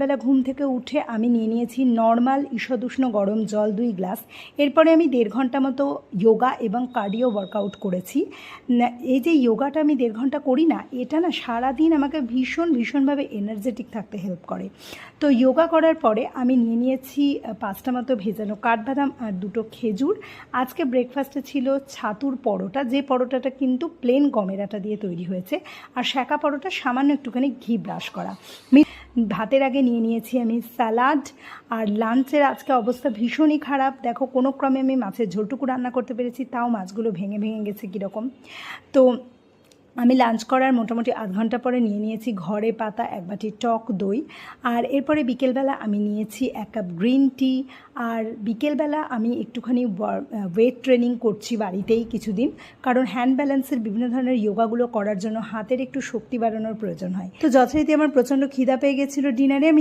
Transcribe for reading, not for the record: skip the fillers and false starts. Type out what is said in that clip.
বেলা ঘুম থেকে উঠে আমি নিয়ে নিয়েছি নর্মাল ঈষদুষ্ণ গরম জল 2 গ্লাস। এরপরে আমি 1.5 ঘন্টা মতো যোগা এবং কার্ডিও ওয়ার্কআউট করেছি। এই যে যোগাটা আমি 1.5 ঘন্টা করি না, এটা না সারাদিন আমাকে ভীষণভাবে এনার্জেটিক থাকতে হেল্প করে। তো যোগা করার পরে আমি নিয়ে নিয়েছি 5টা মতো ভেজানো কাঠবাদাম আর 2টো খেজুর। আজকে ব্রেকফাস্টে ছিল ছাতুর পরোটা, যে পরোটাটা কিন্তু প্লেন গমের আটা দিয়ে তৈরি হয়েছে, আর শাঁকা পরোটা সামান্য একটুখানি ঘি ব্রাশ করা। ভাতের আগে নিয়ে নিয়েছি আমি স্যালাড। আর লাঞ্চের আজকে অবস্থা ভীষণই খারাপ, দেখো কোনো ক্রমে আমি মাছের ঝোলটুকু রান্না করতে পেরেছি, তাও মাছগুলো ভেঙে গেছে কীরকম। তো আমি লাঞ্চ করার মোটামুটি আধ ঘন্টা পরে নিয়ে নিয়েছি ঘরে পাতা 1 বাটি টক দই। আর এরপরে বিকেলবেলা আমি নিয়েছি 1 কাপ গ্রিন টি। আর বিকেলবেলা আমি একটুখানি ওয়েট ট্রেনিং করছি বাড়িতেই কিছুদিন, কারণ হ্যান্ড ব্যালেন্সের বিভিন্ন ধরনের যোগাগুলো করার জন্য হাতের একটু শক্তি বাড়ানোর প্রয়োজন হয়। তো যথারীতি আমার প্রচণ্ড খিদা পেয়ে গেছিলো ডিনারে, আমি